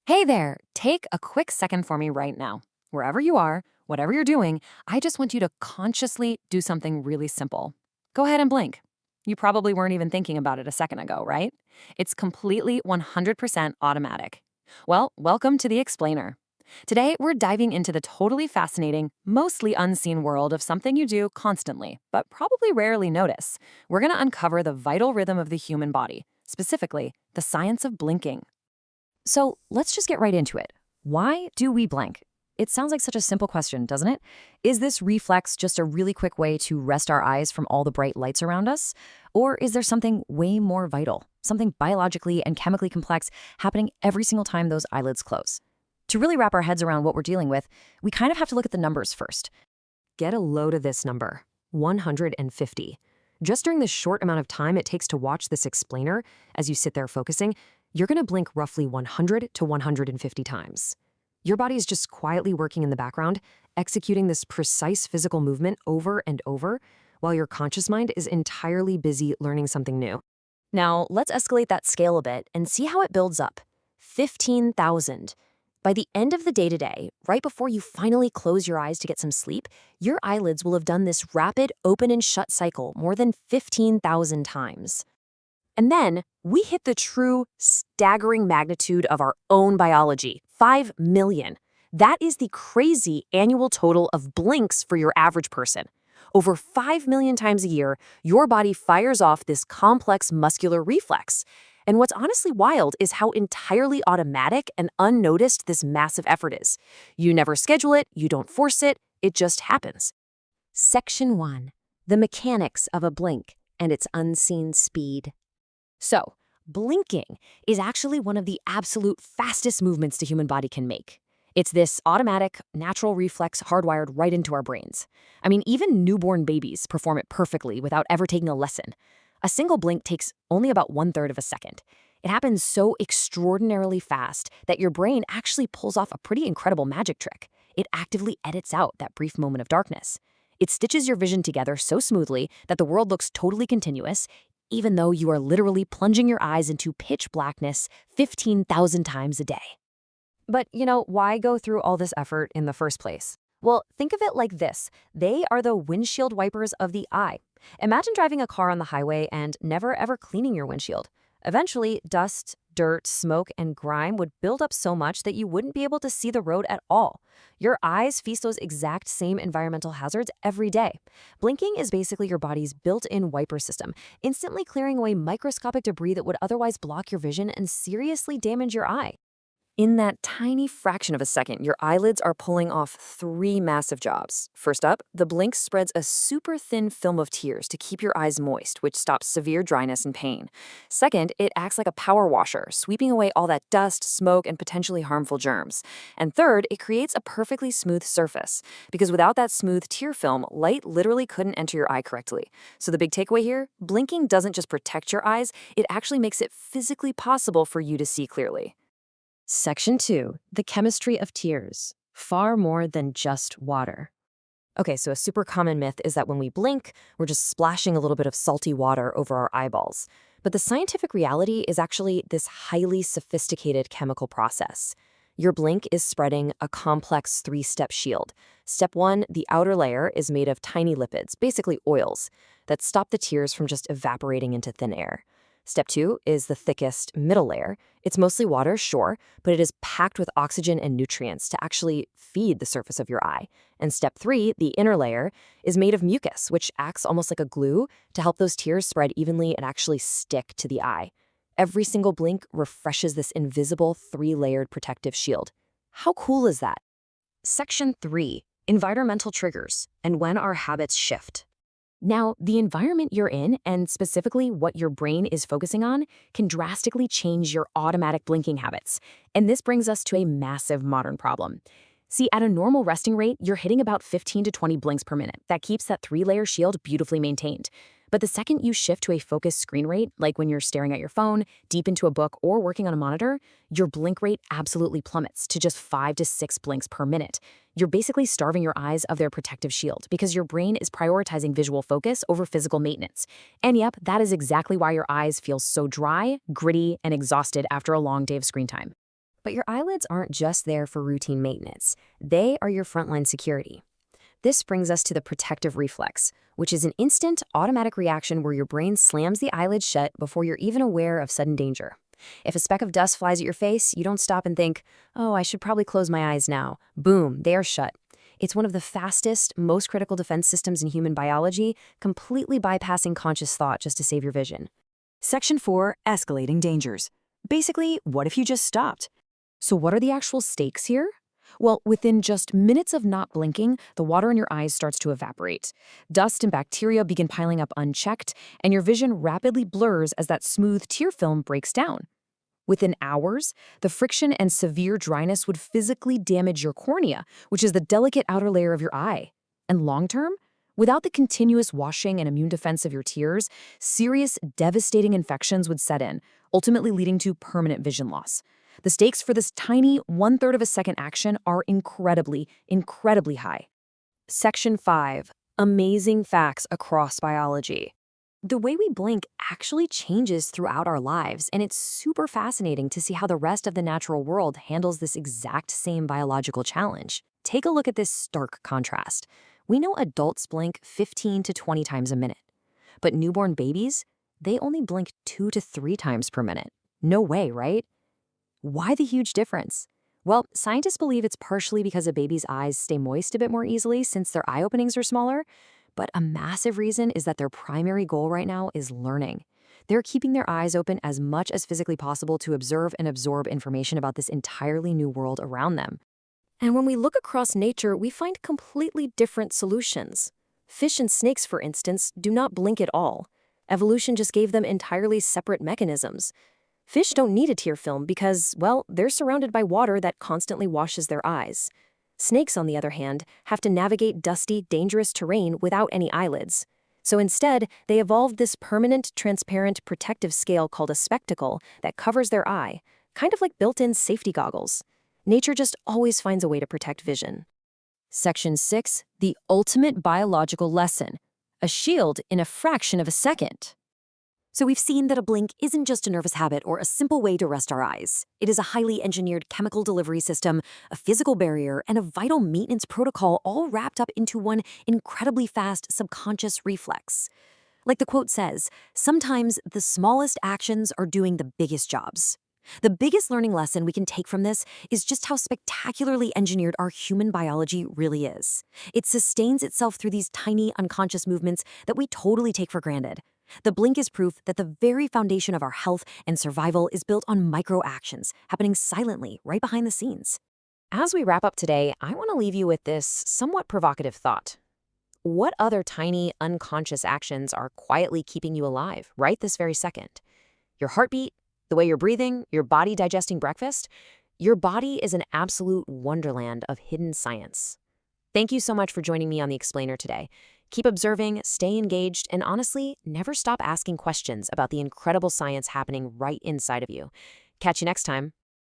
Hey there, take a quick second for me right now. Wherever you are, whatever you're doing, I just want you to consciously do something really simple. Go ahead and blink. You probably weren't even thinking about it a second ago, right? It's completely 100% automatic. Well, welcome to The Explainer. Today, we're diving into the totally fascinating, mostly unseen world of something you do constantly, but probably rarely notice. We're going to uncover the vital rhythm of the human body, specifically, the science of blinking. So let's just get right into it. Why do we blink? It sounds like such a simple question, doesn't it? Is this reflex just a really quick way to rest our eyes from all the bright lights around us? Or is there something way more vital, something biologically and chemically complex happening every single time those eyelids close? To really wrap our heads around what we're dealing with, we kind of have to look at the numbers first. Get a load of this number, 150. Just during the short amount of time it takes to watch this explainer, as you sit there focusing, you're going to blink roughly 100 to 150 times. Your body is just quietly working in the background, executing this precise physical movement over and over, while your conscious mind is entirely busy learning something new. Now, let's escalate that scale a bit and see how it builds up. 15,000. By the end of the day today, right before you finally close your eyes to get some sleep, your eyelids will have done this rapid open and shut cycle more than 15,000 times. And then we hit the true, staggering magnitude of our own biology, 5 million. That is the crazy annual total of blinks for your average person. Over 5 million times a year, your body fires off this complex muscular reflex. And what's honestly wild is how entirely automatic and unnoticed this massive effort is. You never schedule it, you don't force it, it just happens. Section 1. The mechanics of a blink and its unseen speed. So, blinking is actually one of the absolute fastest movements the human body can make. It's this automatic, natural reflex hardwired right into our brains. I mean, even newborn babies perform it perfectly without ever taking a lesson. A single blink takes only about 1/3 of a second. It happens so extraordinarily fast that your brain actually pulls off a pretty incredible magic trick. It actively edits out that brief moment of darkness. It stitches your vision together so smoothly that the world looks totally continuous, even though you are literally plunging your eyes into pitch blackness 15,000 times a day. But, why go through all this effort in the first place? Well, think of it like this. They are the windshield wipers of the eye. Imagine driving a car on the highway and never ever cleaning your windshield. Eventually, dust, dirt, smoke, and grime would build up so much that you wouldn't be able to see the road at all. Your eyes face those exact same environmental hazards every day. Blinking is basically your body's built-in wiper system, instantly clearing away microscopic debris that would otherwise block your vision and seriously damage your eye. In that tiny fraction of a second, your eyelids are pulling off three massive jobs. First up, the blink spreads a super thin film of tears to keep your eyes moist, which stops severe dryness and pain. Second, it acts like a power washer, sweeping away all that dust, smoke, and potentially harmful germs. And third, it creates a perfectly smooth surface, because without that smooth tear film, light literally couldn't enter your eye correctly. So the big takeaway here, blinking doesn't just protect your eyes, it actually makes it physically possible for you to see clearly. Section 2. The chemistry of tears. Far more than just water. Okay, so a super common myth is that when we blink, we're just splashing a little bit of salty water over our eyeballs. But the scientific reality is actually this highly sophisticated chemical process. Your blink is spreading a complex three-step shield. Step 1, the outer layer is made of tiny lipids, basically oils, that stop the tears from just evaporating into thin air. Step 2 is the thickest middle layer. It's mostly water, sure, but it is packed with oxygen and nutrients to actually feed the surface of your eye. And step 3, the inner layer, is made of mucus, which acts almost like a glue to help those tears spread evenly and actually stick to the eye. Every single blink refreshes this invisible three-layered protective shield. How cool is that? Section 3, environmental triggers and when our habits shift. Now, the environment you're in, and specifically what your brain is focusing on, can drastically change your automatic blinking habits. And this brings us to a massive modern problem. See, at a normal resting rate, you're hitting about 15 to 20 blinks per minute. That keeps that three-layer shield beautifully maintained. But the second you shift to a focused screen rate, like when you're staring at your phone, deep into a book, or working on a monitor, your blink rate absolutely plummets to just 5 to 6 blinks per minute. You're basically starving your eyes of their protective shield because your brain is prioritizing visual focus over physical maintenance. And yep, that is exactly why your eyes feel so dry, gritty, and exhausted after a long day of screen time. But your eyelids aren't just there for routine maintenance. They are your frontline security. This brings us to the protective reflex, which is an instant, automatic reaction where your brain slams the eyelid shut before you're even aware of sudden danger. If a speck of dust flies at your face, you don't stop and think, oh, I should probably close my eyes now. Boom, they are shut. It's one of the fastest, most critical defense systems in human biology, completely bypassing conscious thought just to save your vision. Section 4, Escalating Dangers. Basically, what if you just stopped? So what are the actual stakes here? Well, within just minutes of not blinking, the water in your eyes starts to evaporate. Dust and bacteria begin piling up unchecked, and your vision rapidly blurs as that smooth tear film breaks down. Within hours, the friction and severe dryness would physically damage your cornea, which is the delicate outer layer of your eye. And long-term, without the continuous washing and immune defense of your tears, serious, devastating infections would set in, ultimately leading to permanent vision loss. The stakes for this tiny 1/3 of a second action are incredibly, incredibly high. Section 5. Amazing facts across biology. The way we blink actually changes throughout our lives, and it's super fascinating to see how the rest of the natural world handles this exact same biological challenge. Take a look at this stark contrast. We know adults blink 15 to 20 times a minute, but newborn babies, they only blink 2 to 3 times per minute. No way, right? Why the huge difference? Well, scientists believe it's partially because a baby's eyes stay moist a bit more easily since their eye openings are smaller, but a massive reason is that their primary goal right now is learning. They're keeping their eyes open as much as physically possible to observe and absorb information about this entirely new world around them. And when we look across nature, we find completely different solutions. Fish and snakes, for instance, do not blink at all. Evolution just gave them entirely separate mechanisms. Fish don't need a tear film because, well, they're surrounded by water that constantly washes their eyes. Snakes, on the other hand, have to navigate dusty, dangerous terrain without any eyelids. So instead, they evolved this permanent, transparent, protective scale called a spectacle that covers their eye, kind of like built-in safety goggles. Nature just always finds a way to protect vision. Section 6, the ultimate biological lesson. A shield in a fraction of a second. So we've seen that a blink isn't just a nervous habit or a simple way to rest our eyes. It is a highly engineered chemical delivery system, a physical barrier, and a vital maintenance protocol all wrapped up into one incredibly fast subconscious reflex. Like the quote says, sometimes the smallest actions are doing the biggest jobs. The biggest learning lesson we can take from this is just how spectacularly engineered our human biology really is. It sustains itself through these tiny unconscious movements that we totally take for granted. The blink is proof that the very foundation of our health and survival is built on micro-actions, happening silently right behind the scenes. As we wrap up today, I want to leave you with this somewhat provocative thought. What other tiny, unconscious actions are quietly keeping you alive right this very second? Your heartbeat, the way you're breathing, your body digesting breakfast? Your body is an absolute wonderland of hidden science. Thank you so much for joining me on The Explainer today. Keep observing, stay engaged, and honestly, never stop asking questions about the incredible science happening right inside of you. Catch you next time.